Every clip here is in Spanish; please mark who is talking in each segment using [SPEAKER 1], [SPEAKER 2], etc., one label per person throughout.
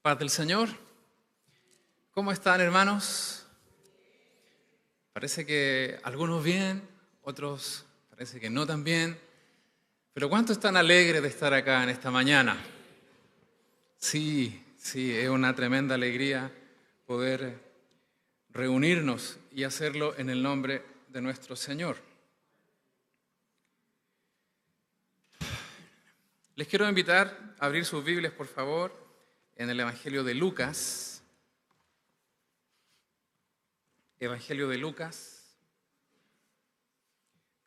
[SPEAKER 1] Paz del Señor. ¿Cómo están, hermanos? Parece que algunos bien, otros parece que no tan bien. Pero ¿cuántos están alegres de estar acá en esta mañana? Sí, es una tremenda alegría poder reunirnos y hacerlo en el nombre de nuestro Señor. Les quiero invitar a abrir sus Biblias, por favor, en el Evangelio de Lucas. Evangelio de Lucas,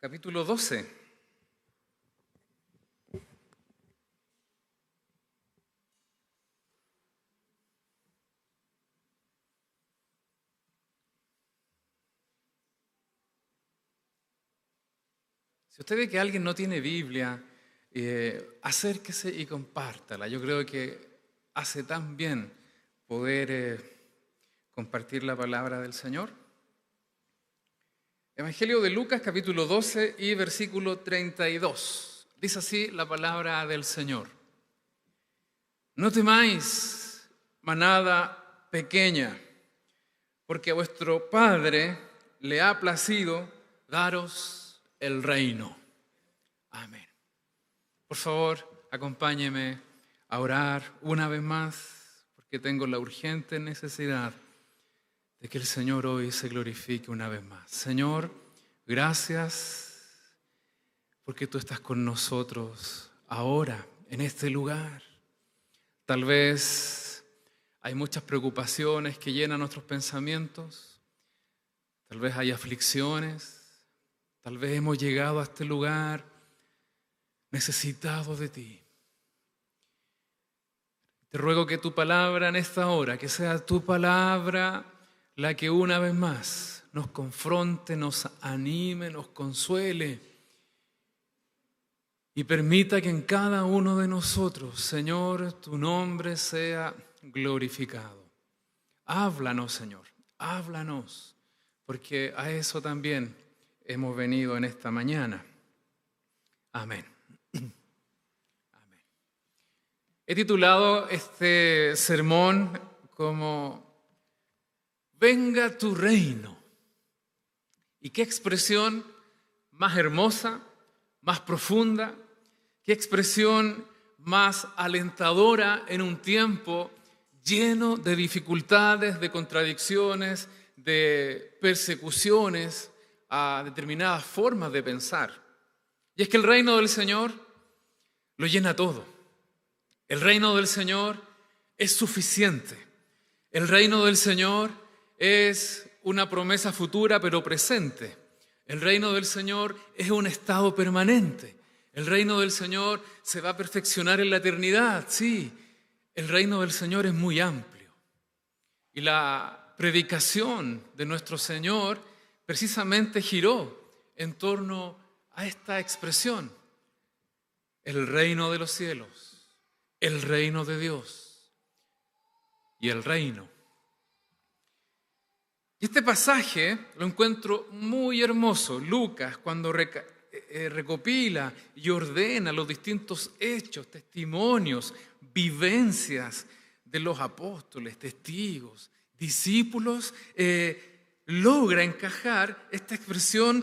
[SPEAKER 1] capítulo 12. Si usted ve que alguien no tiene Biblia, acérquese y compártala. Yo creo que hace tan bien poder compartir la palabra del Señor. Evangelio de Lucas, capítulo 12 y versículo 32. Dice así la palabra del Señor. No temáis, manada pequeña, porque a vuestro Padre le ha placido daros el reino. Amén. Por favor, acompáñeme a orar una vez más, porque tengo la urgente necesidad de que el Señor hoy se glorifique una vez más. Señor, gracias porque tú estás con nosotros ahora, en este lugar. Tal vez hay muchas preocupaciones que llenan nuestros pensamientos, tal vez hay aflicciones, tal vez hemos llegado a este lugar necesitados de ti. Te ruego que tu palabra en esta hora, que sea tu palabra la que una vez más nos confronte, nos anime, nos consuele y permita que en cada uno de nosotros, Señor, tu nombre sea glorificado. Háblanos, Señor, háblanos, porque a eso también hemos venido en esta mañana. Amén. Amén. He titulado este sermón como Venga tu reino. Y qué expresión más hermosa, más profunda, qué expresión más alentadora en un tiempo lleno de dificultades, de contradicciones, de persecuciones a determinadas formas de pensar. Y es que el reino del Señor lo llena todo. El reino del Señor es suficiente. El reino del Señor es una promesa futura pero presente. El reino del Señor es un estado permanente. El reino del Señor se va a perfeccionar en la eternidad. Sí, el reino del Señor es muy amplio. Y la predicación de nuestro Señor precisamente giró en torno a esta expresión. El reino de los cielos, el reino de Dios y el reino. Este pasaje lo encuentro muy hermoso. Lucas, cuando recopila y ordena los distintos hechos, testimonios, vivencias de los apóstoles, testigos, discípulos, logra encajar esta expresión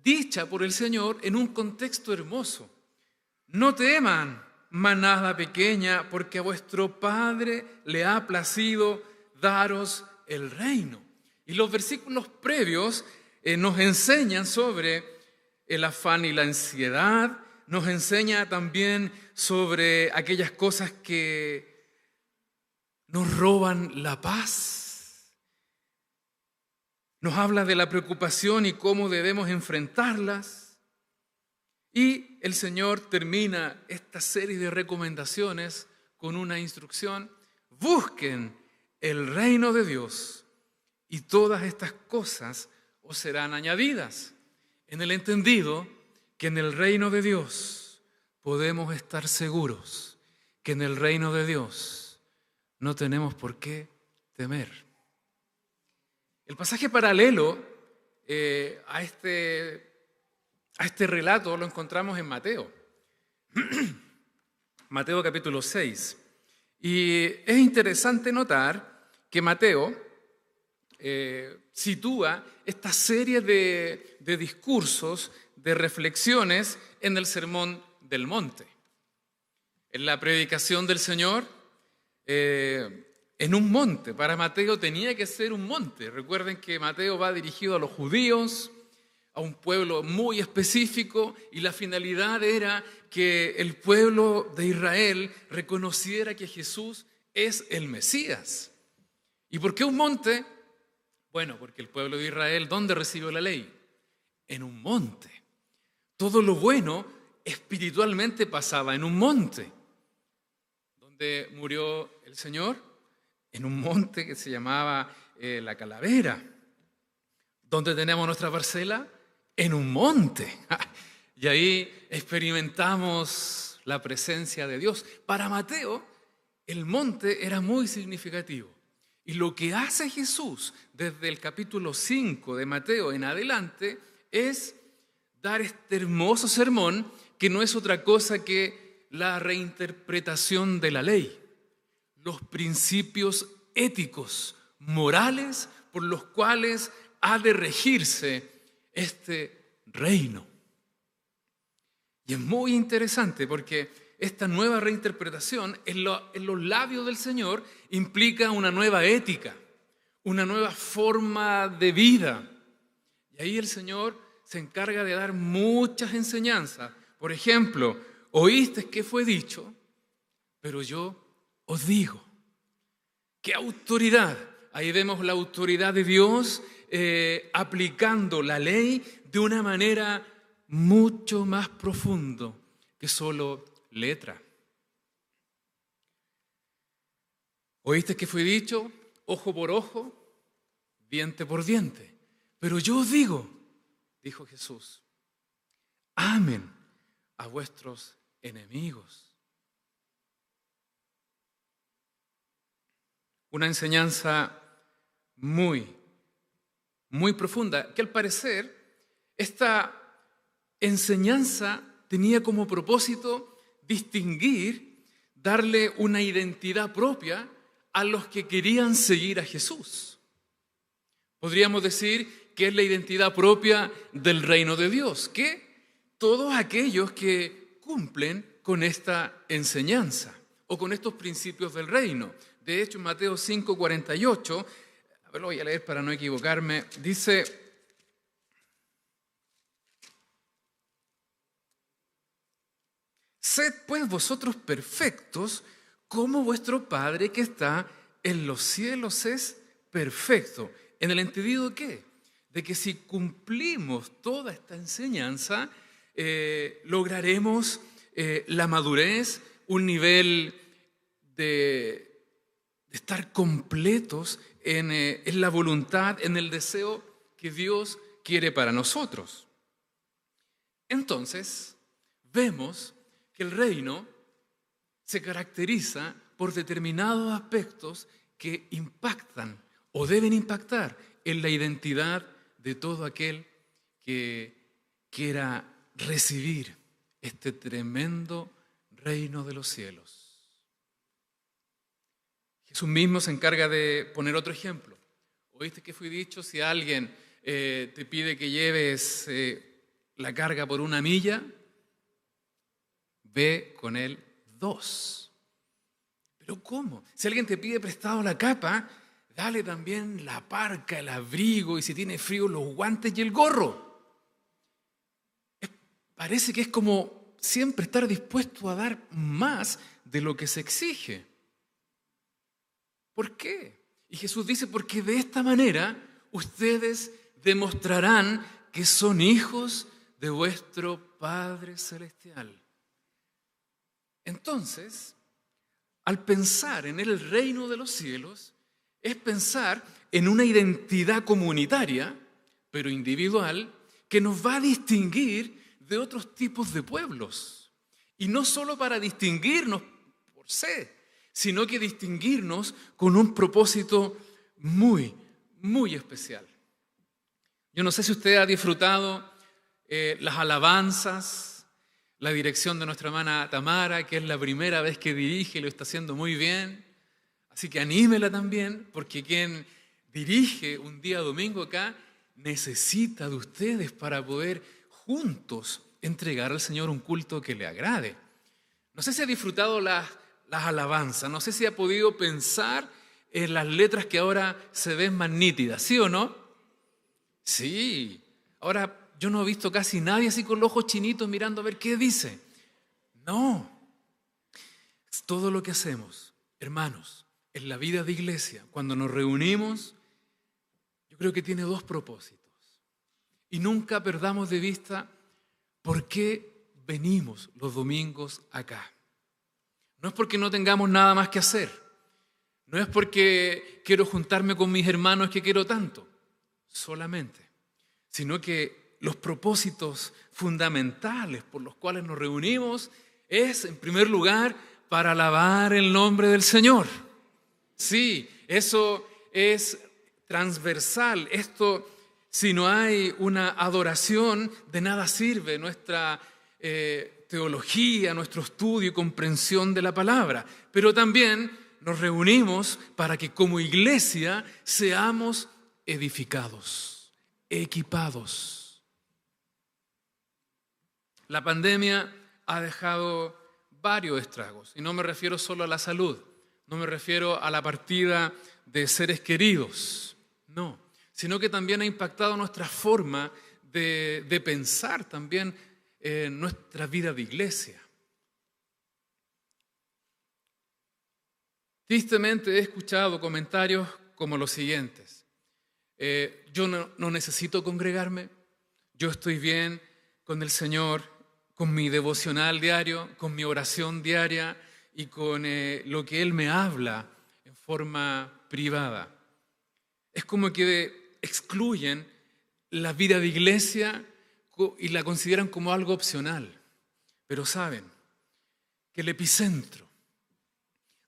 [SPEAKER 1] dicha por el Señor en un contexto hermoso. No teman, manada pequeña, porque a vuestro Padre le ha placido daros el reino. Y los versículos previos nos enseñan sobre el afán y la ansiedad, nos enseña también sobre aquellas cosas que nos roban la paz. Nos habla de la preocupación y cómo debemos enfrentarlas. Y el Señor termina esta serie de recomendaciones con una instrucción: busquen el reino de Dios y todas estas cosas os serán añadidas. En el entendido que en el reino de Dios podemos estar seguros, que en el reino de Dios no tenemos por qué temer. El pasaje paralelo a este relato lo encontramos en Mateo. Mateo capítulo 6. Y es interesante notar que Mateo sitúa esta serie de discursos, de reflexiones en el Sermón del Monte. En la predicación del Señor, en un monte. Para Mateo tenía que ser un monte. Recuerden que Mateo va dirigido a los judíos, a un pueblo muy específico, y la finalidad era que el pueblo de Israel reconociera que Jesús es el Mesías. ¿Y por qué un monte? Bueno, porque el pueblo de Israel, ¿dónde recibió la ley? En un monte. Todo lo bueno espiritualmente pasaba en un monte. ¿Dónde murió el Señor? En un monte que se llamaba La Calavera. ¿Dónde tenemos nuestra parcela? En un monte. Y ahí experimentamos la presencia de Dios. Para Mateo, el monte era muy significativo. Y lo que hace Jesús desde el capítulo 5 de Mateo en adelante es dar este hermoso sermón que no es otra cosa que la reinterpretación de la ley, los principios éticos, morales, por los cuales ha de regirse este reino. Y es muy interesante porque esta nueva reinterpretación en los labios del Señor implica una nueva ética, una nueva forma de vida. Y ahí el Señor se encarga de dar muchas enseñanzas. Por ejemplo, oíste que fue dicho, pero yo os digo. ¿Qué autoridad? Ahí vemos la autoridad de Dios aplicando la ley de una manera mucho más profunda que solo letra. ¿Oíste que fue dicho? Ojo por ojo, diente por diente. Pero yo os digo, dijo Jesús, amen a vuestros enemigos. Una enseñanza muy profunda, que al parecer esta enseñanza tenía como propósito distinguir, darle una identidad propia a los que querían seguir a Jesús. Podríamos decir que es la identidad propia del reino de Dios, que todos aquellos que cumplen con esta enseñanza o con estos principios del reino. De hecho, en Mateo 5:48, a ver, lo voy a leer para no equivocarme, dice: sed pues vosotros perfectos, como vuestro Padre que está en los cielos es perfecto. ¿En el entendido de qué? De que si cumplimos toda esta enseñanza, lograremos la madurez, un nivel de estar completos en la voluntad, en el deseo que Dios quiere para nosotros. Entonces, vemos que el reino se caracteriza por determinados aspectos que impactan o deben impactar en la identidad de todo aquel que quiera recibir este tremendo reino de los cielos. Jesús mismo se encarga de poner otro ejemplo. ¿Oíste que fue dicho? Si alguien te pide que lleves la carga por 1 milla, ve con él 2. ¿Pero cómo? Si alguien te pide prestado la capa, dale también la parca, el abrigo, y si tiene frío, los guantes y el gorro. Parece que es como siempre estar dispuesto a dar más de lo que se exige. ¿Por qué? Y Jesús dice, porque de esta manera ustedes demostrarán que son hijos de vuestro Padre Celestial. Entonces, al pensar en el reino de los cielos, es pensar en una identidad comunitaria, pero individual, que nos va a distinguir de otros tipos de pueblos. Y no solo para distinguirnos por sí, sino que distinguirnos con un propósito muy especial. Yo no sé si usted ha disfrutado las alabanzas, la dirección de nuestra hermana Tamara, que es la primera vez que dirige y lo está haciendo muy bien. Así que anímela también, porque quien dirige un día domingo acá necesita de ustedes para poder juntos entregar al Señor un culto que le agrade. No sé si ha disfrutado las alabanzas, no sé si ha podido pensar en las letras que ahora se ven más nítidas, ¿sí o no? Sí. Ahora, yo no he visto casi nadie así con los ojos chinitos mirando a ver qué dice. No. Es todo lo que hacemos, hermanos, en la vida de iglesia, cuando nos reunimos, yo creo que tiene dos propósitos. Y nunca perdamos de vista por qué venimos los domingos acá. No es porque no tengamos nada más que hacer. No es porque quiero juntarme con mis hermanos que quiero tanto, solamente. Sino que los propósitos fundamentales por los cuales nos reunimos es, en primer lugar, para alabar el nombre del Señor. Sí, eso es transversal. Esto, si no hay una adoración, de nada sirve nuestra teología, nuestro estudio y comprensión de la palabra. Pero también nos reunimos para que como iglesia seamos edificados, equipados. La pandemia ha dejado varios estragos, y no me refiero solo a la salud, no me refiero a la partida de seres queridos, no, sino que también ha impactado nuestra forma de pensar también en nuestra vida de iglesia. Tristemente he escuchado comentarios como los siguientes: yo no necesito congregarme, yo estoy bien con el Señor, con mi devocional diario, con mi oración diaria y con lo que Él me habla en forma privada. Es como que excluyen la vida de iglesia y la consideran como algo opcional. Pero saben que el epicentro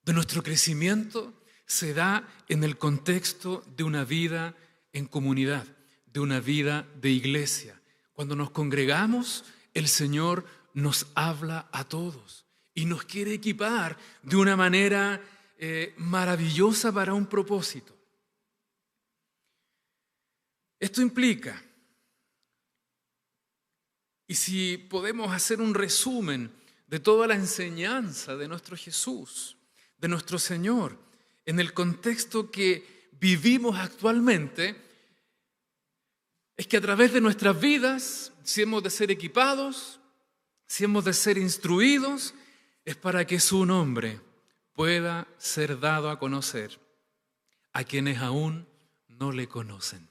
[SPEAKER 1] de nuestro crecimiento se da en el contexto de una vida en comunidad, de una vida de iglesia. Cuando nos congregamos, el Señor nos habla a todos y nos quiere equipar de una manera maravillosa para un propósito. Esto implica, y si podemos hacer un resumen de toda la enseñanza de nuestro Jesús, de nuestro Señor, en el contexto que vivimos actualmente, es que a través de nuestras vidas, si hemos de ser equipados, si hemos de ser instruidos, es para que su nombre pueda ser dado a conocer a quienes aún no le conocen.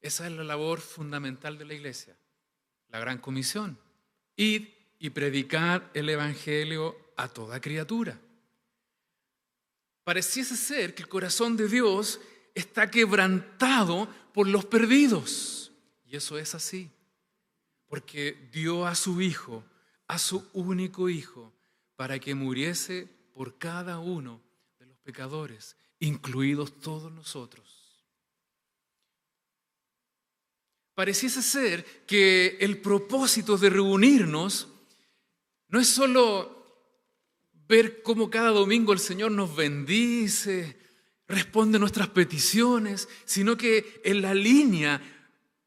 [SPEAKER 1] Esa es la labor fundamental de la iglesia, la gran comisión: id y predicar el evangelio a toda criatura. Pareciese ser que el corazón de Dios está quebrantado por los perdidos. Y eso es así, porque dio a su Hijo, a su único Hijo, para que muriese por cada uno de los pecadores, incluidos todos nosotros. Pareciese ser que el propósito de reunirnos no es solo ver cómo cada domingo el Señor nos bendice, responde nuestras peticiones, sino que en la línea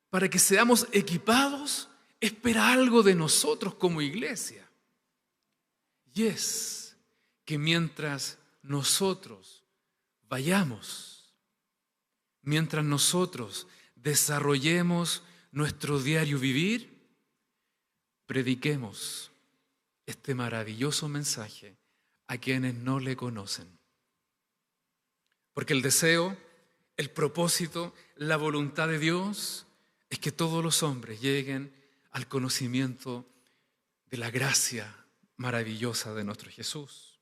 [SPEAKER 1] para que seamos equipados espera algo de nosotros como iglesia. Y es que mientras nosotros vayamos, mientras nosotros desarrollemos nuestro diario vivir, prediquemos este maravilloso mensaje a quienes no le conocen. Porque el deseo, el propósito, la voluntad de Dios es que todos los hombres lleguen al conocimiento de la gracia maravillosa de nuestro Jesús.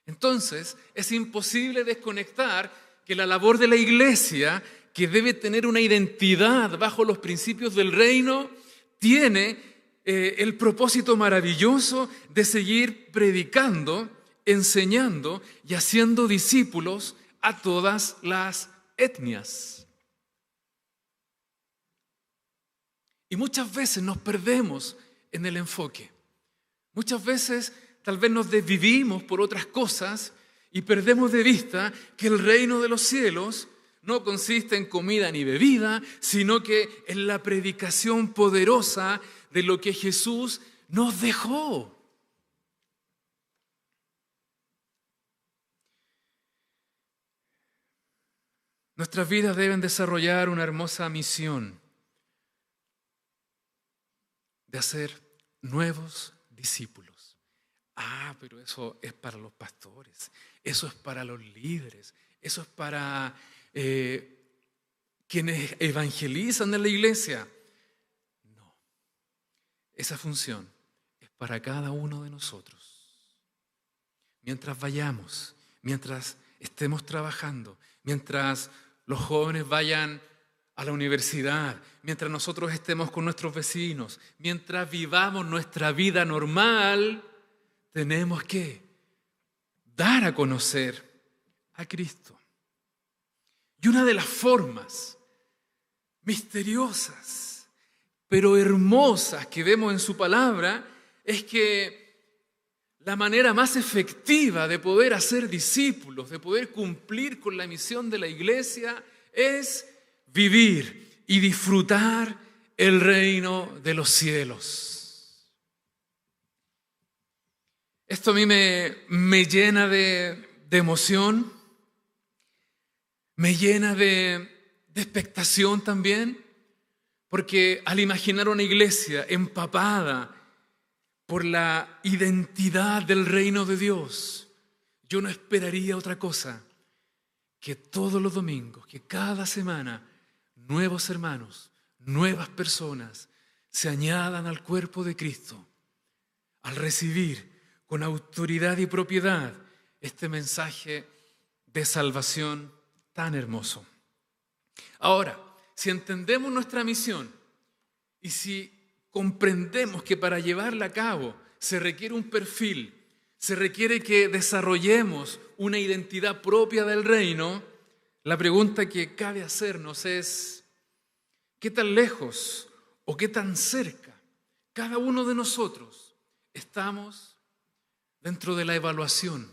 [SPEAKER 1] Entonces, es imposible desconectar que la labor de la iglesia, que debe tener una identidad bajo los principios del reino, tiene el propósito maravilloso de seguir predicando, enseñando y haciendo discípulos a todas las etnias. Y muchas veces nos perdemos en el enfoque. Muchas veces tal vez nos desvivimos por otras cosas y perdemos de vista que el reino de los cielos no consiste en comida ni bebida, sino que en la predicación poderosa de lo que Jesús nos dejó. Nuestras vidas deben desarrollar una hermosa misión de hacer nuevos discípulos. Pero eso es para los pastores, eso es para los líderes, eso es para quienes evangelizan en la iglesia. No, esa función es para cada uno de nosotros. Mientras vayamos, mientras estemos trabajando, mientras los jóvenes vayan a la universidad, mientras nosotros estemos con nuestros vecinos, mientras vivamos nuestra vida normal, tenemos que dar a conocer a Cristo. Y una de las formas misteriosas, pero hermosas que vemos en su palabra, es que la manera más efectiva de poder hacer discípulos, de poder cumplir con la misión de la iglesia, es vivir y disfrutar el reino de los cielos. Esto a mí me llena de emoción, me llena de expectación también, porque al imaginar una iglesia empapada por la identidad del reino de Dios, yo no esperaría otra cosa que todos los domingos, que cada semana, nuevos hermanos, nuevas personas se añadan al cuerpo de Cristo al recibir con autoridad y propiedad este mensaje de salvación tan hermoso. Ahora, si entendemos nuestra misión y si comprendemos que para llevarla a cabo se requiere un perfil, se requiere que desarrollemos una identidad propia del reino, la pregunta que cabe hacernos es: ¿qué tan lejos o qué tan cerca cada uno de nosotros estamos dentro de la evaluación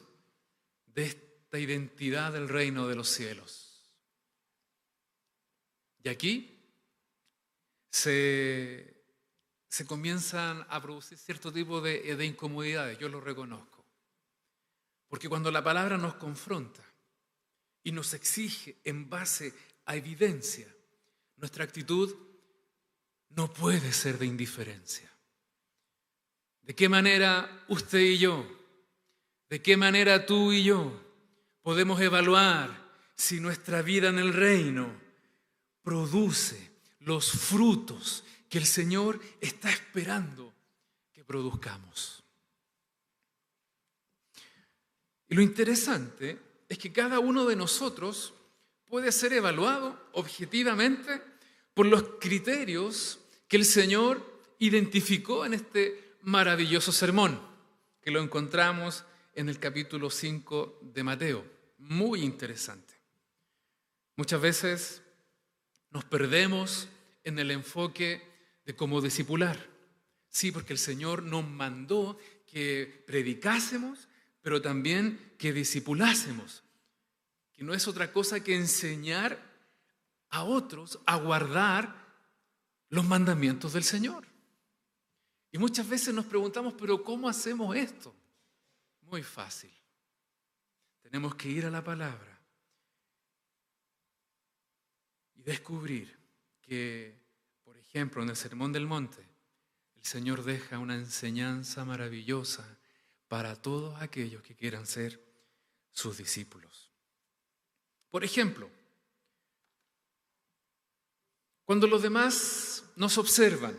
[SPEAKER 1] de esta identidad del reino de los cielos? Y aquí se comienzan a producir cierto tipo de incomodidades, yo lo reconozco. Porque cuando la palabra nos confronta y nos exige en base a evidencia, nuestra actitud no puede ser de indiferencia. ¿De qué manera usted y yo, de qué manera tú y yo podemos evaluar si nuestra vida en el reino produce los frutos que el Señor está esperando que produzcamos? Y lo interesante es que cada uno de nosotros puede ser evaluado objetivamente por los criterios que el Señor identificó en este maravilloso sermón, que lo encontramos en el capítulo 5 de Mateo. Muy interesante. Muchas veces nos perdemos en el enfoque de cómo discipular. Sí, porque el Señor nos mandó que predicásemos, pero también que discipulásemos, que no es otra cosa que enseñar a otros a guardar los mandamientos del Señor. Y muchas veces nos preguntamos, ¿pero cómo hacemos esto? Muy fácil. Tenemos que ir a la palabra y descubrir que, por ejemplo, en el Sermón del Monte, el Señor deja una enseñanza maravillosa para todos aquellos que quieran ser sus discípulos. Por ejemplo, cuando los demás nos observan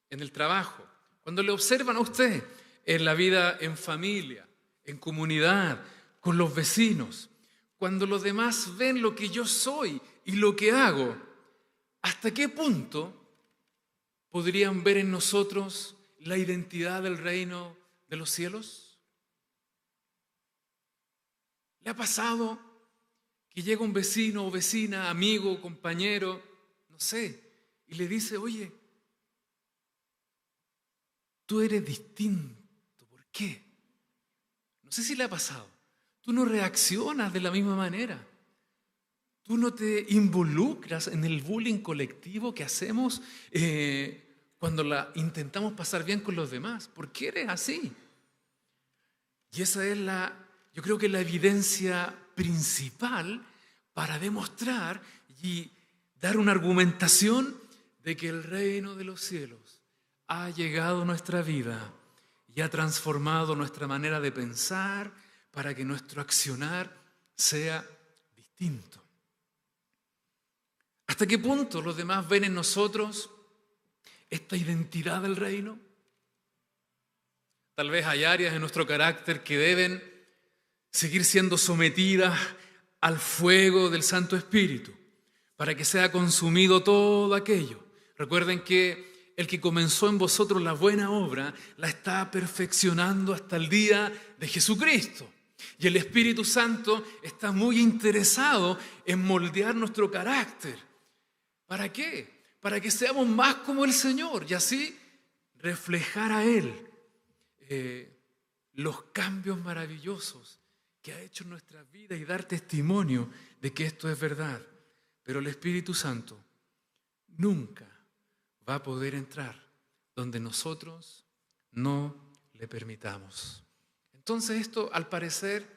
[SPEAKER 1] en el trabajo, cuando le observan a usted en la vida en familia, en comunidad, con los vecinos, cuando los demás ven lo que yo soy y lo que hago, ¿hasta qué punto podrían ver en nosotros la identidad del reino de los cielos? ¿Le ha pasado que llega un vecino o vecina, amigo, compañero, no sé, y le dice: oye, tú eres distinto. ¿Por qué? No sé si le ha pasado. Tú no reaccionas de la misma manera. Tú no te involucras en el bullying colectivo que hacemos cuando intentamos pasar bien con los demás. ¿Por qué eres así? Y esa es yo creo que la evidencia principal para demostrar y dar una argumentación de que el reino de los cielos ha llegado a nuestra vida y ha transformado nuestra manera de pensar para que nuestro accionar sea distinto. ¿Hasta qué punto los demás ven en nosotros esta identidad del reino? Tal vez hay áreas en nuestro carácter que deben seguir siendo sometidas al fuego del Santo Espíritu para que sea consumido todo aquello. Recuerden que el que comenzó en vosotros la buena obra la está perfeccionando hasta el día de Jesucristo. Y el Espíritu Santo está muy interesado en moldear nuestro carácter. ¿Para qué? Para que seamos más como el Señor y así reflejar a Él los cambios maravillosos que ha hecho en nuestra vida y dar testimonio de que esto es verdad. Pero el Espíritu Santo nunca va a poder entrar donde nosotros no le permitamos. Entonces esto, al parecer,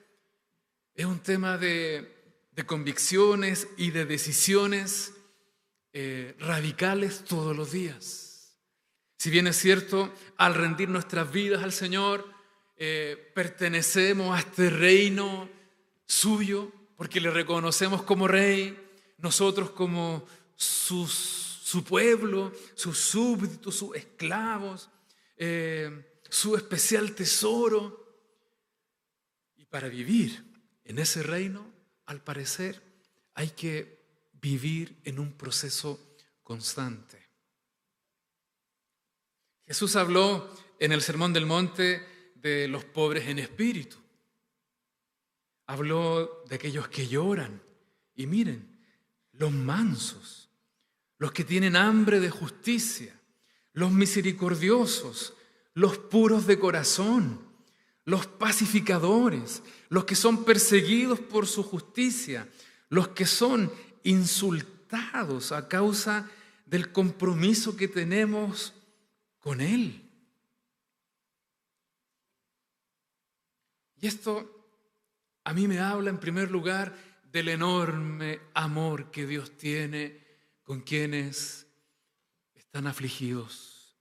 [SPEAKER 1] es un tema de convicciones y de decisiones radicales todos los días. Si bien es cierto, al rendir nuestras vidas al Señor, pertenecemos a este reino suyo, porque le reconocemos como Rey, nosotros como su pueblo, sus súbditos, sus esclavos, su especial tesoro. Y para vivir en ese reino, al parecer, hay que vivir en un proceso constante. Jesús habló en el Sermón del Monte de los pobres en espíritu. Habló de aquellos que lloran. Y miren, los mansos, los que tienen hambre de justicia, los misericordiosos, los puros de corazón, los pacificadores, los que son perseguidos por su justicia, los que son insultados a causa del compromiso que tenemos con Él. Y esto a mí me habla en primer lugar del enorme amor que Dios tiene con quienes están afligidos,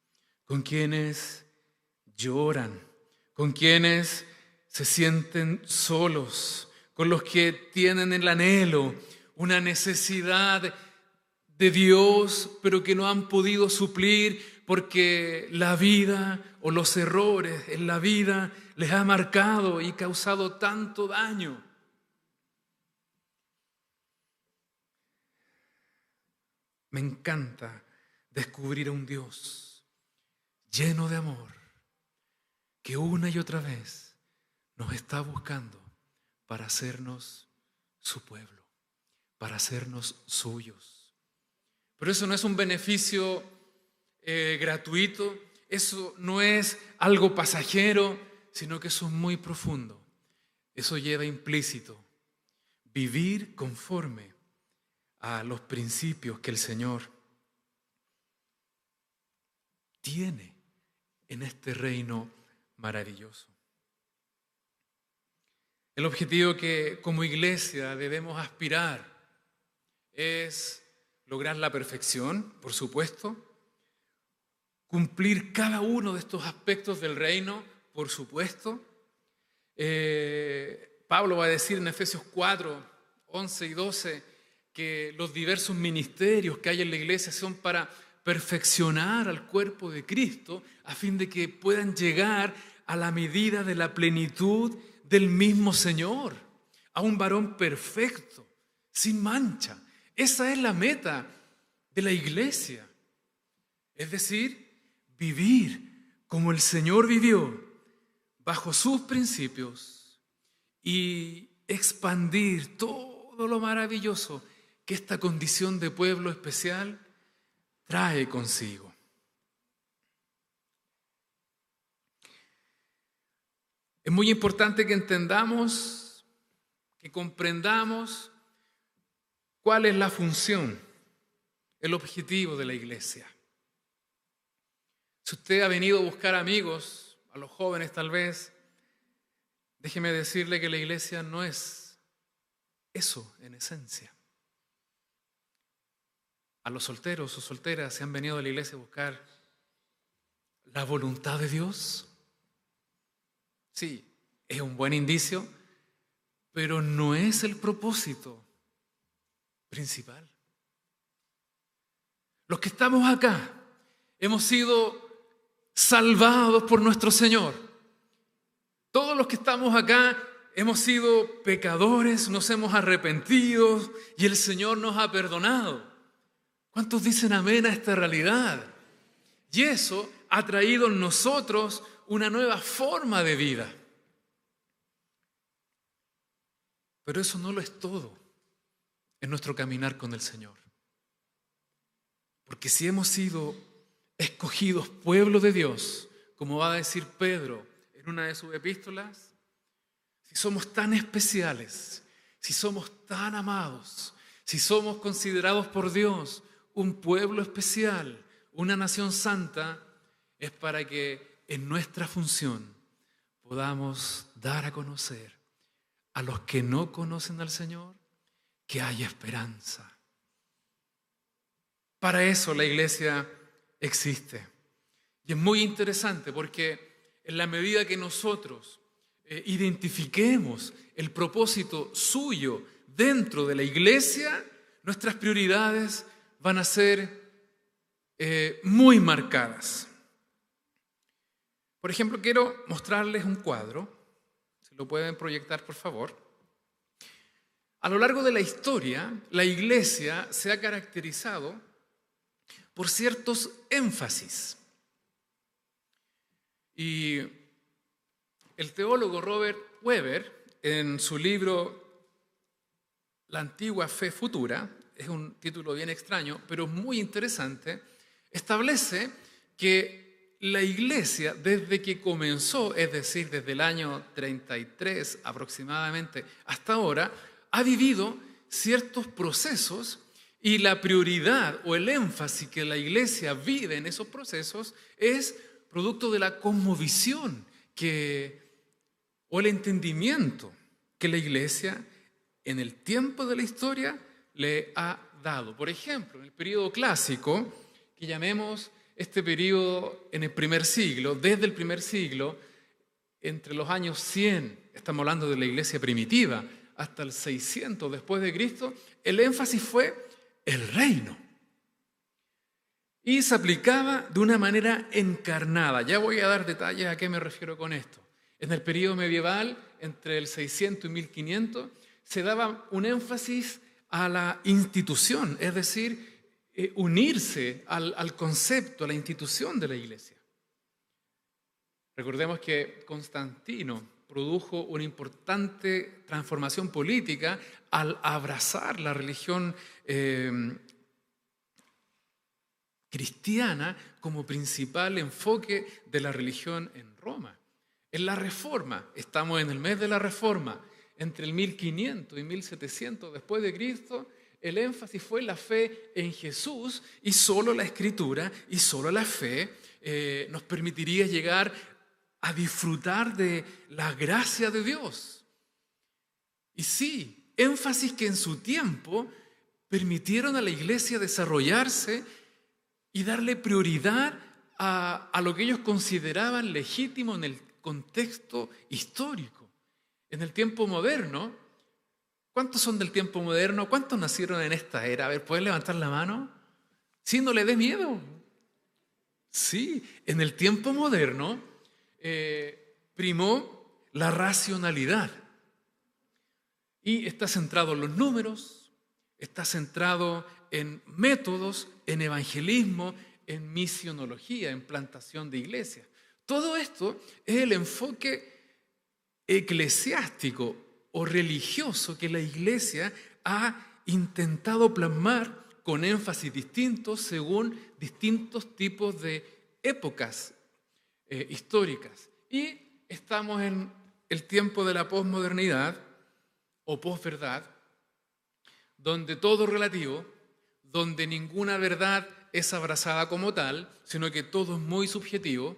[SPEAKER 1] con quienes lloran, con quienes se sienten solos, con los que tienen el anhelo, una necesidad de Dios, pero que no han podido suplir porque la vida o los errores en la vida les ha marcado y causado tanto daño. Me encanta descubrir a un Dios lleno de amor que una y otra vez nos está buscando para hacernos su pueblo, para hacernos suyos. Pero eso no es un beneficio gratuito, eso no es algo pasajero, sino que eso es muy profundo. Eso lleva implícito vivir conforme a los principios que el Señor tiene en este reino maravilloso. El objetivo que como iglesia debemos aspirar es lograr la perfección, por supuesto, cumplir cada uno de estos aspectos del reino, por supuesto. Pablo va a decir en Efesios 4, 11 y 12 que los diversos ministerios que hay en la iglesia son para perfeccionar al cuerpo de Cristo a fin de que puedan llegar a la medida de la plenitud del mismo Señor, a un varón perfecto, sin mancha. Esa es la meta de la iglesia. Es decir, vivir como el Señor vivió, bajo sus principios y expandir todo lo maravilloso que esta condición de pueblo especial trae consigo. Es muy importante que entendamos, que comprendamos cuál es la función, el objetivo de la iglesia. Si usted ha venido a buscar amigos, a los jóvenes tal vez, déjeme decirle que la iglesia no es eso en esencia. A los solteros o solteras se han venido a la iglesia a buscar la voluntad de Dios. Sí, es un buen indicio, pero no es el propósito principal. Los que estamos acá hemos sido salvados por nuestro Señor. Todos los que estamos acá hemos sido pecadores, nos hemos arrepentido y el Señor nos ha perdonado. ¿Cuántos dicen amén a esta realidad? Y eso ha traído en nosotros una nueva forma de vida. Pero eso no lo es todo en nuestro caminar con el Señor. Porque si hemos sido escogidos pueblo de Dios, como va a decir Pedro en una de sus epístolas, si somos tan especiales, si somos tan amados, si somos considerados por Dios un pueblo especial, una nación santa, es para que en nuestra función podamos dar a conocer a los que no conocen al Señor que hay esperanza. Para eso la iglesia existe. Y es muy interesante porque en la medida que nosotros identifiquemos el propósito suyo dentro de la iglesia, nuestras prioridades van a ser muy marcadas. Por ejemplo, quiero mostrarles un cuadro. Si lo pueden proyectar, por favor. A lo largo de la historia, la iglesia se ha caracterizado por ciertos énfasis. Y el teólogo Robert Weber, en su libro La antigua fe futura, es un título bien extraño, pero muy interesante, establece que la iglesia, desde que comenzó, es decir, desde el año 33 aproximadamente hasta ahora, ha vivido ciertos procesos y la prioridad o el énfasis que la iglesia vive en esos procesos es producto de la cosmovisión o el entendimiento que la iglesia en el tiempo de la historia le ha dado. Por ejemplo, en el periodo clásico, que llamemos este periodo en el primer siglo, desde el primer siglo, entre los años 100, estamos hablando de la iglesia primitiva, hasta el 600 después de Cristo, el énfasis fue el reino. Y se aplicaba de una manera encarnada. Ya voy a dar detalles a qué me refiero con esto. En el periodo medieval, entre el 600 y 1500, se daba un énfasis a la institución, es decir, unirse al concepto, a la institución de la iglesia. Recordemos que Constantino produjo una importante transformación política al abrazar la religión cristiana como principal enfoque de la religión en Roma. En la Reforma, estamos en el mes de la Reforma, entre el 1500 y 1700 después de Cristo, el énfasis fue la fe en Jesús y solo la Escritura y solo la fe nos permitiría llegar a disfrutar de la gracia de Dios. Y sí, énfasis que en su tiempo permitieron a la iglesia desarrollarse y darle prioridad a lo que ellos consideraban legítimo en el contexto histórico. En el tiempo moderno, ¿cuántos son del tiempo moderno? ¿Cuántos nacieron en esta era? A ver, ¿pueden levantar la mano? Sí, no le dé miedo. Sí, en el tiempo moderno primó la racionalidad. Y está centrado en los números, está centrado en métodos, en evangelismo, en misionología, en plantación de iglesias. Todo esto es el enfoque eclesiástico o religioso que la iglesia ha intentado plasmar con énfasis distintos según distintos tipos de épocas históricas. Y estamos en el tiempo de la posmodernidad o posverdad, donde todo es relativo, donde ninguna verdad es abrazada como tal, sino que todo es muy subjetivo,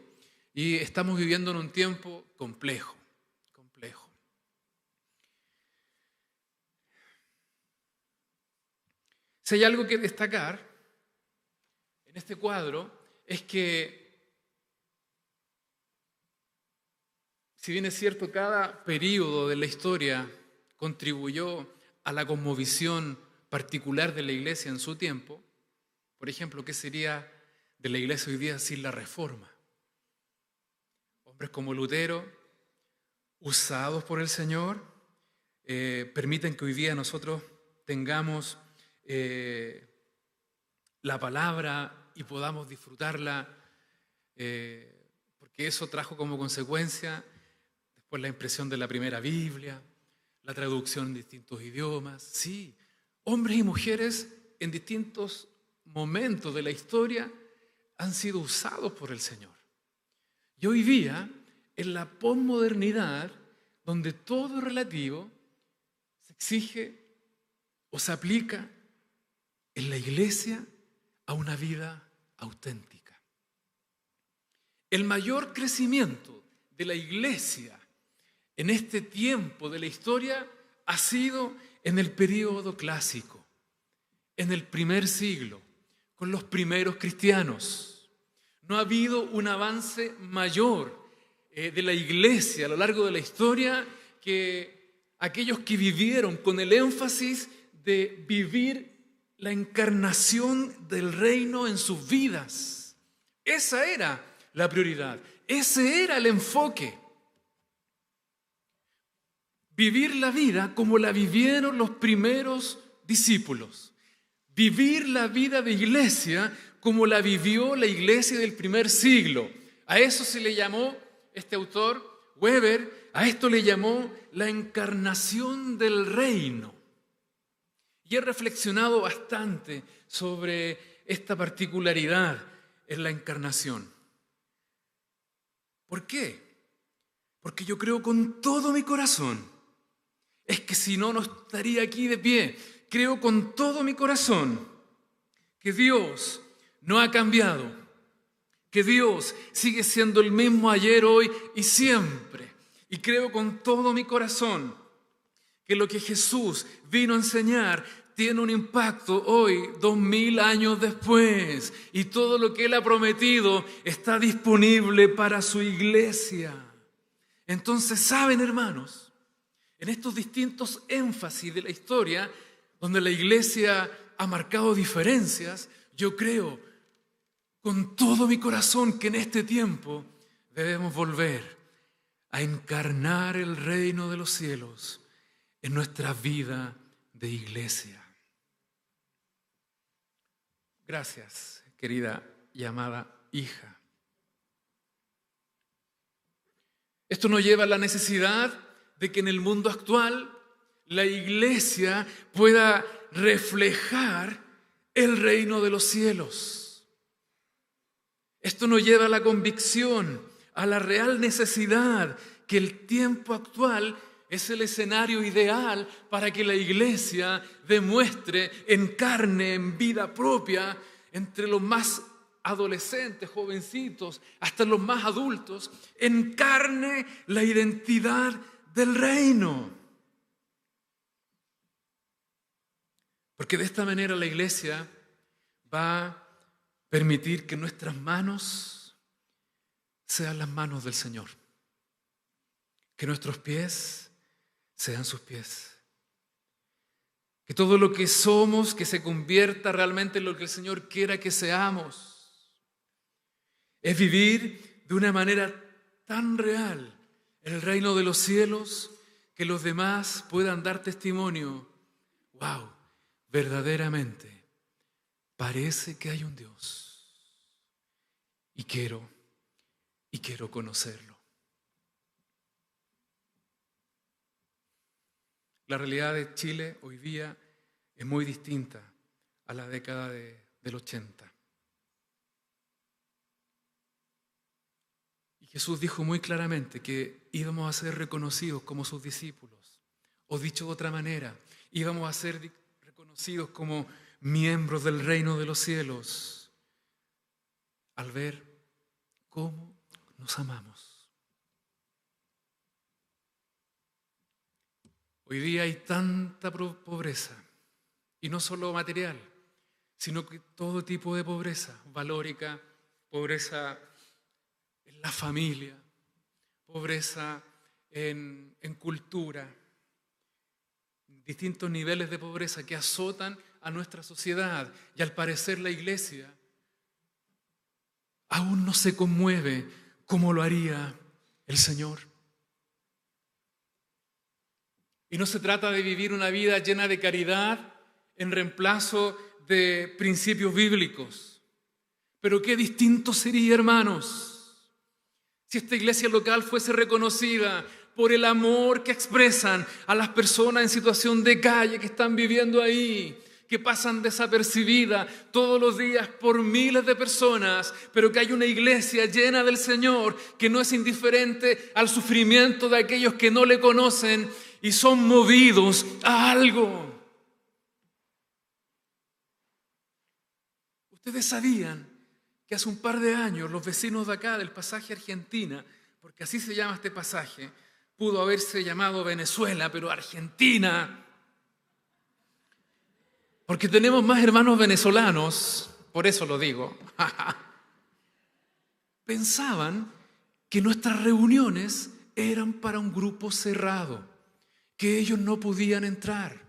[SPEAKER 1] y estamos viviendo en un tiempo complejo. Si hay algo que destacar en este cuadro es que, si bien es cierto, cada período de la historia contribuyó a la cosmovisión particular de la Iglesia en su tiempo. Por ejemplo, ¿qué sería de la Iglesia hoy día sin la Reforma? Hombres como Lutero, usados por el Señor, permiten que hoy día nosotros tengamos la palabra y podamos disfrutarla, porque eso trajo como consecuencia después la impresión de la primera Biblia, la traducción en distintos idiomas. Sí, hombres y mujeres en distintos momentos de la historia han sido usados por el Señor. Y hoy día, en la posmodernidad, donde todo es relativo, se exige o se aplica en la Iglesia a una vida auténtica. El mayor crecimiento de la Iglesia en este tiempo de la historia ha sido en el período clásico, en el primer siglo, con los primeros cristianos. No ha habido un avance mayor de la Iglesia a lo largo de la historia que aquellos que vivieron con el énfasis de vivir la encarnación del reino en sus vidas. Esa era la prioridad, ese era el enfoque. Vivir la vida como la vivieron los primeros discípulos. Vivir la vida de iglesia como la vivió la iglesia del primer siglo. A eso se le llamó, este autor, Weber, a esto le llamó la encarnación del reino. Y he reflexionado bastante sobre esta particularidad en la encarnación. ¿Por qué? Porque yo creo con todo mi corazón, es que si no, no estaría aquí de pie. Creo con todo mi corazón que Dios no ha cambiado, que Dios sigue siendo el mismo ayer, hoy y siempre. Y creo con todo mi corazón que lo que Jesús vino a enseñar tiene un impacto hoy, 2000 años después, y todo lo que Él ha prometido está disponible para su iglesia. Entonces, ¿saben, hermanos? En estos distintos énfasis de la historia, donde la iglesia ha marcado diferencias, yo creo con todo mi corazón que en este tiempo debemos volver a encarnar el reino de los cielos en nuestra vida de iglesia. Gracias, querida y amada hija. Esto nos lleva a la necesidad de que en el mundo actual la iglesia pueda reflejar el reino de los cielos. Esto nos lleva a la convicción, a la real necesidad que el tiempo actual es el escenario ideal para que la iglesia demuestre, encarne en vida propia, entre los más adolescentes, jovencitos, hasta los más adultos, encarne la identidad del reino. Porque de esta manera la iglesia va a permitir que nuestras manos sean las manos del Señor, que nuestros pies sean sus pies, que todo lo que somos, que se convierta realmente en lo que el Señor quiera que seamos. Es vivir de una manera tan real el reino de los cielos que los demás puedan dar testimonio. ¡Wow! Verdaderamente parece que hay un Dios y quiero conocerlo. La realidad de Chile hoy día es muy distinta a la década del 80. Y Jesús dijo muy claramente que íbamos a ser reconocidos como sus discípulos, o dicho de otra manera, íbamos a ser reconocidos como miembros del reino de los cielos al ver cómo nos amamos. Hoy día hay tanta pobreza, y no solo material, sino que todo tipo de pobreza, valórica, pobreza en la familia, pobreza en cultura, distintos niveles de pobreza que azotan a nuestra sociedad, y al parecer la iglesia aún no se conmueve como lo haría el Señor. Y no se trata de vivir una vida llena de caridad en reemplazo de principios bíblicos. Pero qué distinto sería, hermanos, si esta iglesia local fuese reconocida por el amor que expresan a las personas en situación de calle que están viviendo ahí, que pasan desapercibidas todos los días por miles de personas, pero que hay una iglesia llena del Señor que no es indiferente al sufrimiento de aquellos que no le conocen y son movidos a algo. Ustedes sabían que hace un par de años los vecinos de acá del pasaje Argentina, porque así se llama este pasaje, pudo haberse llamado Venezuela, pero Argentina, porque tenemos más hermanos venezolanos, por eso lo digo, pensaban que nuestras reuniones eran para un grupo cerrado, que ellos no podían entrar.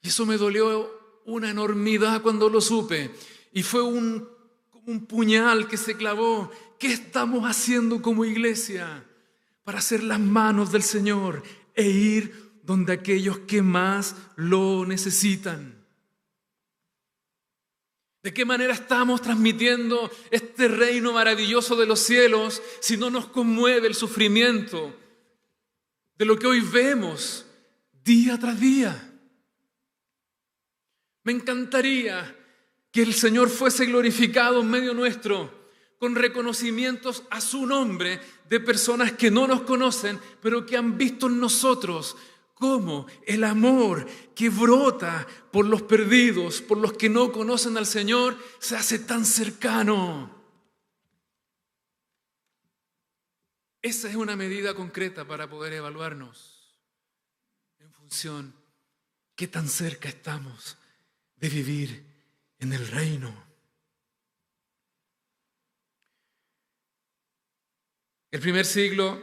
[SPEAKER 1] Y eso me dolió una enormidad cuando lo supe. Y fue como un puñal que se clavó. ¿Qué estamos haciendo como iglesia para hacer las manos del Señor e ir donde aquellos que más lo necesitan? ¿De qué manera estamos transmitiendo este reino maravilloso de los cielos si no nos conmueve el sufrimiento de lo que hoy vemos día tras día? Me encantaría que el Señor fuese glorificado en medio nuestro con reconocimientos a su nombre de personas que no nos conocen, pero que han visto en nosotros cómo el amor que brota por los perdidos, por los que no conocen al Señor, se hace tan cercano. Esa es una medida concreta para poder evaluarnos en función de qué tan cerca estamos de vivir en el reino. El primer siglo,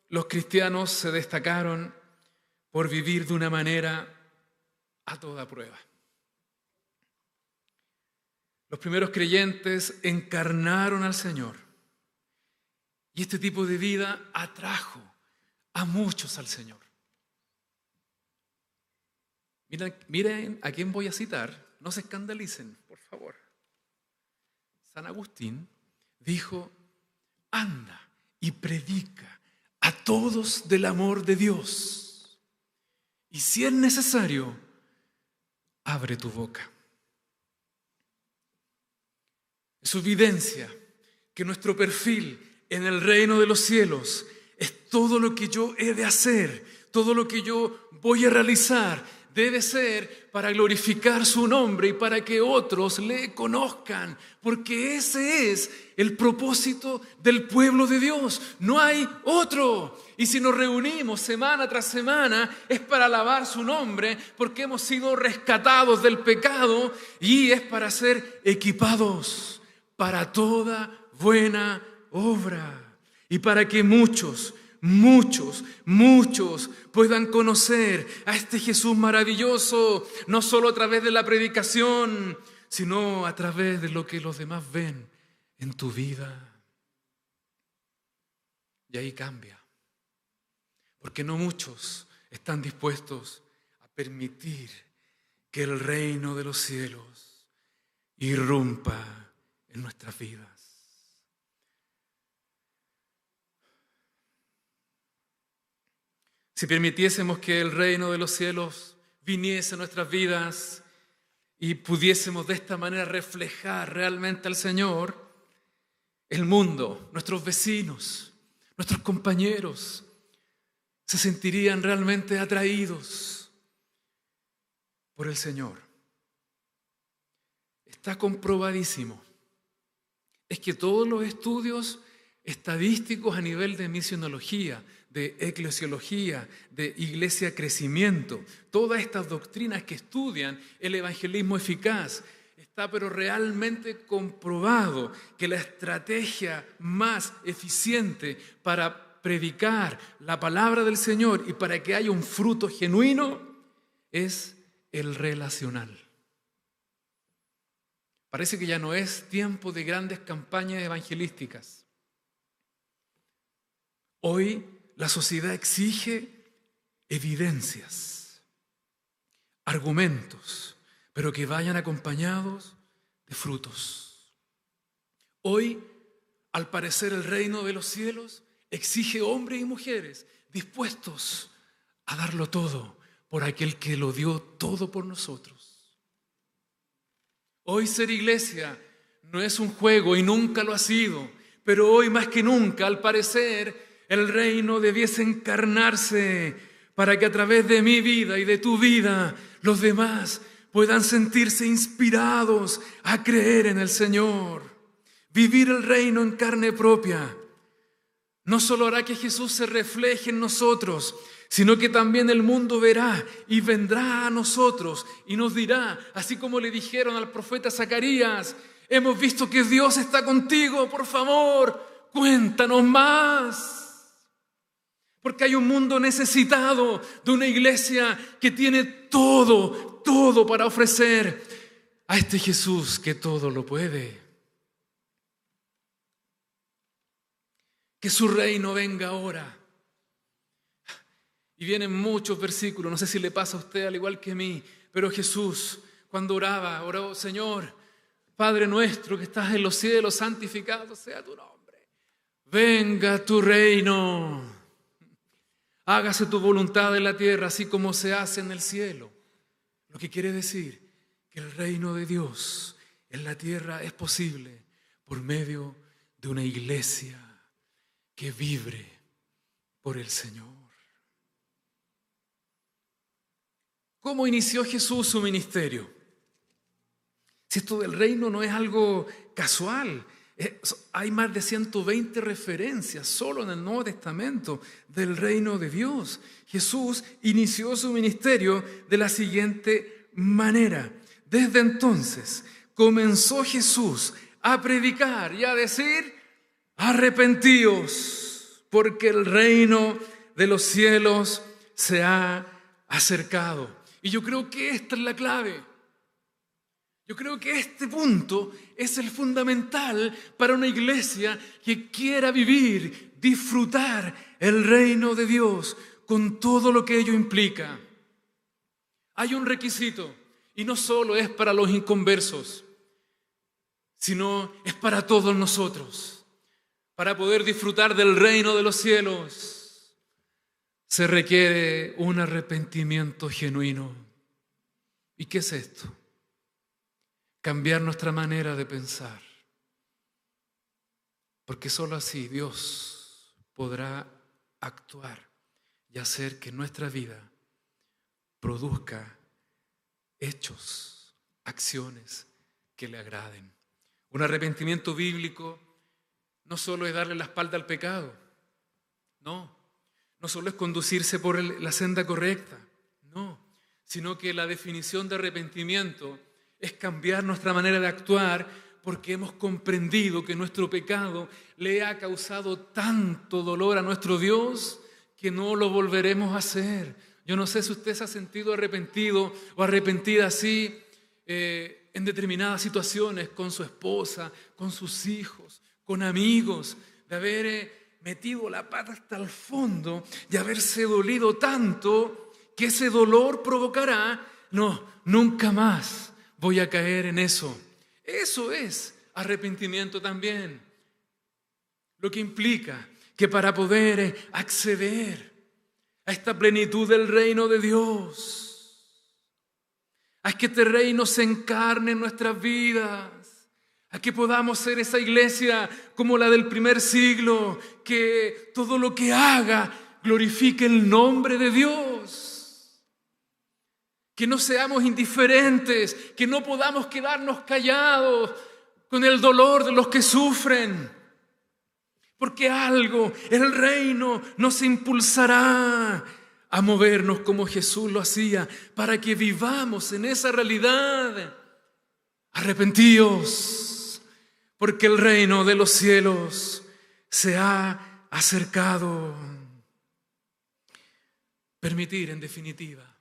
[SPEAKER 1] los cristianos se destacaron por vivir de una manera a toda prueba. Los primeros creyentes encarnaron al Señor. Y este tipo de vida atrajo a muchos al Señor. Miren a quién voy a citar, no se escandalicen, por favor. San Agustín dijo: anda y predica a todos del amor de Dios. Y si es necesario, abre tu boca. Es evidencia que nuestro perfil en el reino de los cielos es todo lo que yo he de hacer, todo lo que yo voy a realizar, debe ser para glorificar su nombre y para que otros le conozcan, porque ese es el propósito del pueblo de Dios, no hay otro. Y si nos reunimos semana tras semana es para alabar su nombre, porque hemos sido rescatados del pecado y es para ser equipados para toda buena obra y para que muchos puedan conocer a este Jesús maravilloso, no solo a través de la predicación, sino a través de lo que los demás ven en tu vida. Y ahí cambia, porque no muchos están dispuestos a permitir que el reino de los cielos irrumpa en nuestras vidas. Si permitiésemos que el reino de los cielos viniese a nuestras vidas y pudiésemos de esta manera reflejar realmente al Señor, el mundo, nuestros vecinos, nuestros compañeros, se sentirían realmente atraídos por el Señor. Está comprobadísimo. Es que todos los estudios estadísticos a nivel de misionología, de eclesiología, de iglesia crecimiento, todas estas doctrinas que estudian el evangelismo eficaz, está pero realmente comprobado que la estrategia más eficiente para predicar la palabra del Señor y para que haya un fruto genuino es el relacional. Parece que ya no es tiempo de grandes campañas evangelísticas. Hoy la sociedad exige evidencias, argumentos, pero que vayan acompañados de frutos. Hoy, al parecer, el reino de los cielos exige hombres y mujeres dispuestos a darlo todo por aquel que lo dio todo por nosotros. Hoy ser iglesia no es un juego y nunca lo ha sido, pero hoy más que nunca, al parecer, el reino debiese encarnarse para que a través de mi vida y de tu vida los demás puedan sentirse inspirados a creer en el Señor. Vivir el reino en carne propia no solo hará que Jesús se refleje en nosotros, sino que también el mundo verá y vendrá a nosotros y nos dirá, así como le dijeron al profeta Zacarías: hemos visto que Dios está contigo, por favor, cuéntanos más. Porque hay un mundo necesitado de una iglesia que tiene todo para ofrecer a este Jesús que todo lo puede. Que su reino venga ahora. Y vienen muchos versículos, no sé si le pasa a usted al igual que a mí, pero Jesús cuando oró: Señor, Padre nuestro que estás en los cielos, santificado sea tu nombre. Venga tu reino. Hágase tu voluntad en la tierra, así como se hace en el cielo. Lo que quiere decir que el reino de Dios en la tierra es posible por medio de una iglesia que vibre por el Señor. ¿Cómo inició Jesús su ministerio? Si esto del reino no es algo casual. Hay más de 120 referencias solo en el Nuevo Testamento del reino de Dios. Jesús inició su ministerio de la siguiente manera. Desde entonces comenzó Jesús a predicar y a decir: arrepentíos, porque el reino de los cielos se ha acercado. Y yo creo que esta es la clave. Yo creo que este punto es el fundamental para una iglesia que quiera vivir, disfrutar el reino de Dios con todo lo que ello implica. Hay un requisito y no solo es para los inconversos, sino es para todos nosotros. Para poder disfrutar del reino de los cielos se requiere un arrepentimiento genuino. ¿Y qué es esto? Cambiar nuestra manera de pensar, porque solo así Dios podrá actuar y hacer que nuestra vida produzca hechos, acciones que le agraden. Un arrepentimiento bíblico no solo es darle la espalda al pecado, no solo es conducirse por la senda correcta, sino que la definición de arrepentimiento es cambiar nuestra manera de actuar porque hemos comprendido que nuestro pecado le ha causado tanto dolor a nuestro Dios que no lo volveremos a hacer. Yo no sé si usted se ha sentido arrepentido o arrepentida así en determinadas situaciones con su esposa, con sus hijos, con amigos, de haber metido la pata hasta el fondo y haberse dolido tanto que ese dolor provocará: no, nunca más voy a caer en eso. Eso es arrepentimiento también. Lo que implica que para poder acceder a esta plenitud del reino de Dios, a que este reino se encarne en nuestras vidas, a que podamos ser esa iglesia como la del primer siglo, que todo lo que haga glorifique el nombre de Dios. Que no seamos indiferentes, que no podamos quedarnos callados con el dolor de los que sufren. Porque algo, el reino nos impulsará a movernos como Jesús lo hacía, para que vivamos en esa realidad. Arrepentíos, porque el reino de los cielos se ha acercado. Permitir, en definitiva,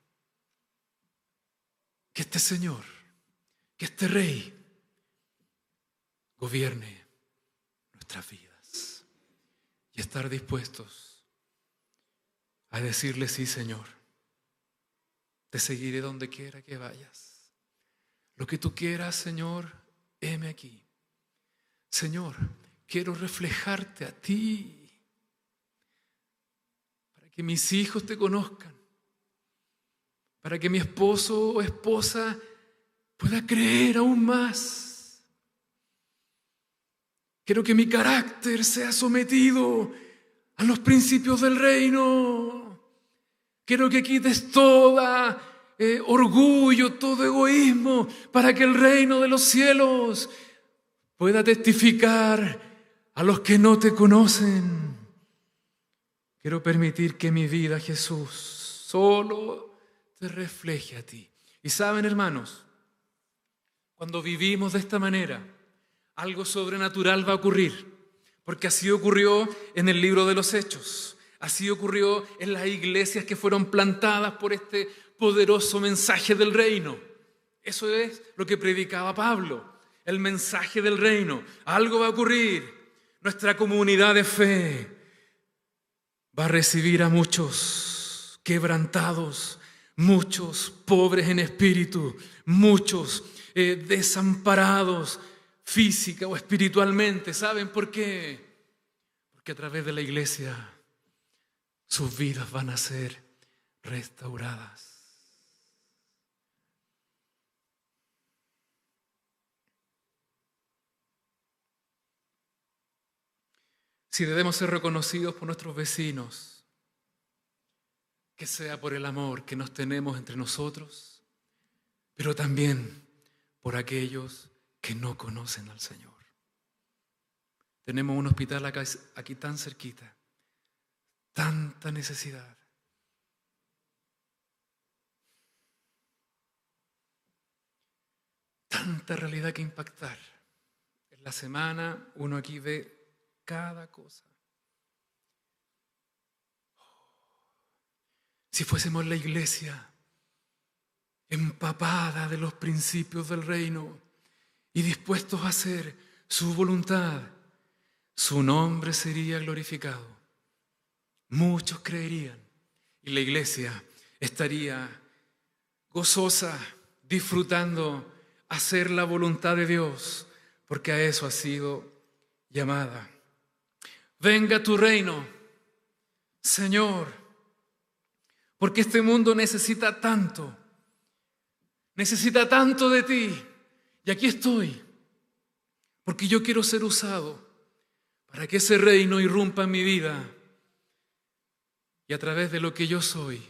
[SPEAKER 1] que este Señor, que este Rey gobierne nuestras vidas y estar dispuestos a decirle: sí, Señor, te seguiré donde quiera que vayas. Lo que tú quieras, Señor, heme aquí. Señor, quiero reflejarte a ti, para que mis hijos te conozcan, para que mi esposo o esposa pueda creer aún más. Quiero que mi carácter sea sometido a los principios del reino. Quiero que quites todo orgullo, todo egoísmo, para que el reino de los cielos pueda testificar a los que no te conocen. Quiero permitir que mi vida, Jesús, solo te refleje a ti. Y saben, hermanos, cuando vivimos de esta manera, algo sobrenatural va a ocurrir, porque así ocurrió en el libro de los Hechos, así ocurrió en las iglesias que fueron plantadas por este poderoso mensaje del reino. Eso es lo que predicaba Pablo, el mensaje del reino. Algo va a ocurrir. Nuestra comunidad de fe va a recibir a muchos quebrantados, muchos pobres en espíritu, muchos desamparados física o espiritualmente. ¿Saben por qué? Porque a través de la iglesia sus vidas van a ser restauradas. Si debemos ser reconocidos por nuestros vecinos, que sea por el amor que nos tenemos entre nosotros, pero también por aquellos que no conocen al Señor. Tenemos un hospital aquí tan cerquita, tanta necesidad. Tanta realidad que impactar. En la semana uno aquí ve cada cosa. Si fuésemos la iglesia empapada de los principios del reino y dispuestos a hacer su voluntad, su nombre sería glorificado. Muchos creerían y la iglesia estaría gozosa, disfrutando hacer la voluntad de Dios, porque a eso ha sido llamada. Venga tu reino, Señor, porque este mundo necesita tanto de ti. Y aquí estoy, porque yo quiero ser usado para que ese reino irrumpa en mi vida y a través de lo que yo soy,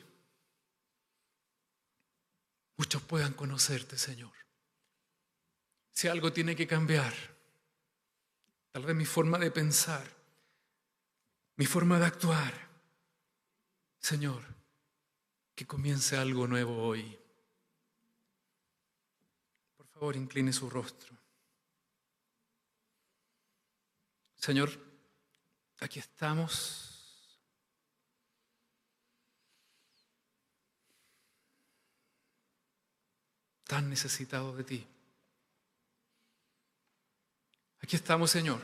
[SPEAKER 1] muchos puedan conocerte, Señor. Si algo tiene que cambiar, tal vez mi forma de pensar, mi forma de actuar, Señor, que comience algo nuevo hoy. Por favor, incline su rostro. Señor, aquí estamos. Tan necesitados de ti. Aquí estamos, Señor,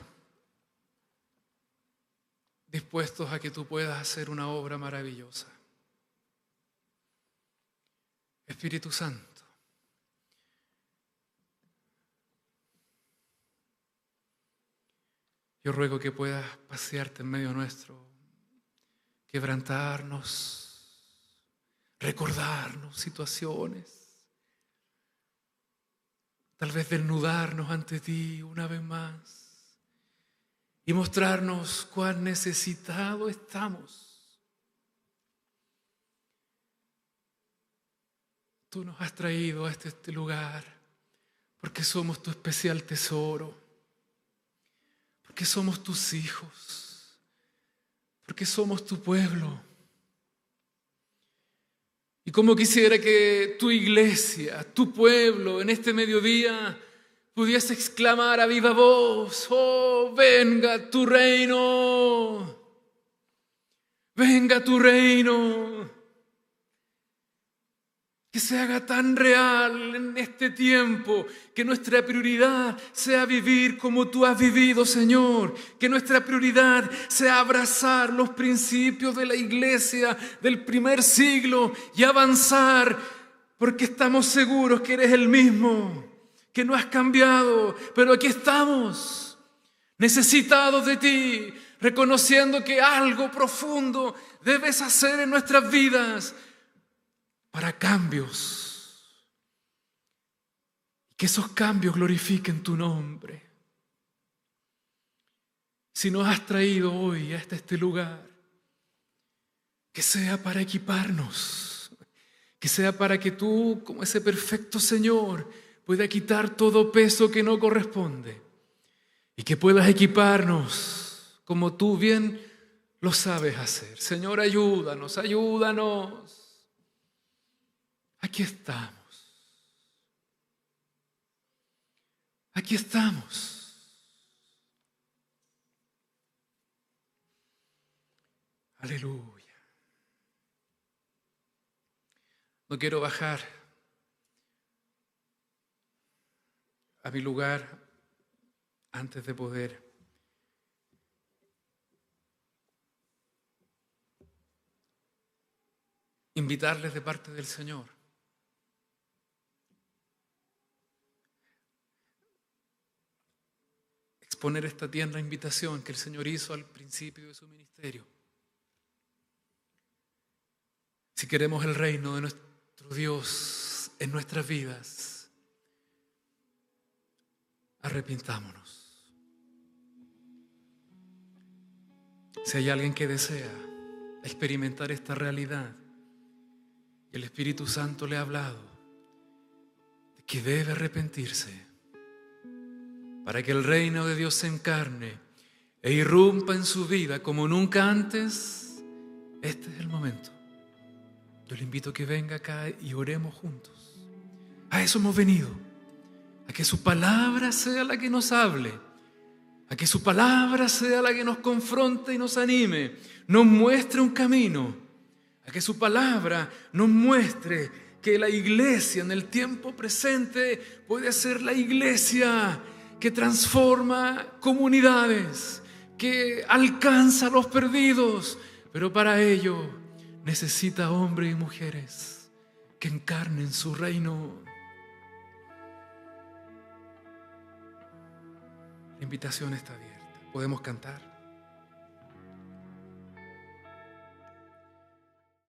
[SPEAKER 1] dispuestos a que tú puedas hacer una obra maravillosa. Espíritu Santo, yo ruego que puedas pasearte en medio nuestro, quebrantarnos, recordarnos situaciones, tal vez desnudarnos ante ti una vez más y mostrarnos cuán necesitados estamos. Tú nos has traído a este lugar porque somos tu especial tesoro, porque somos tus hijos, porque somos tu pueblo. Y como quisiera que tu iglesia, tu pueblo, en este mediodía pudiese exclamar a viva voz: ¡oh, venga tu reino! ¡Venga tu reino! Que se haga tan real en este tiempo, que nuestra prioridad sea vivir como tú has vivido, Señor. Que nuestra prioridad sea abrazar los principios de la iglesia del primer siglo y avanzar, porque estamos seguros que eres el mismo, que no has cambiado, pero aquí estamos, necesitados de ti, reconociendo que algo profundo debes hacer en nuestras vidas para cambios, y que esos cambios glorifiquen tu nombre. Si nos has traído hoy hasta este lugar, que sea para equiparnos, que sea para que tú, como ese perfecto Señor, puedas quitar todo peso que no corresponde y que puedas equiparnos como tú bien lo sabes hacer. Señor, ayúdanos, ayúdanos. Aquí estamos. Aquí estamos. Aleluya. No quiero bajar a mi lugar antes de poder invitarles de parte del Señor exponer esta tierna invitación que el Señor hizo al principio de su ministerio. Si queremos el reino de nuestro Dios en nuestras vidas, arrepintámonos. Si hay alguien que desea experimentar esta realidad, y el Espíritu Santo le ha hablado de que debe arrepentirse para que el reino de Dios se encarne e irrumpa en su vida como nunca antes, este es el momento. Yo le invito a que venga acá y oremos juntos. A eso hemos venido, a que su palabra sea la que nos hable, a que su palabra sea la que nos confronte y nos anime, nos muestre un camino, a que su palabra nos muestre que la iglesia en el tiempo presente puede ser la iglesia que transforma comunidades, que alcanza a los perdidos, pero para ello necesita hombres y mujeres que encarnen su reino. La invitación está abierta. Podemos cantar.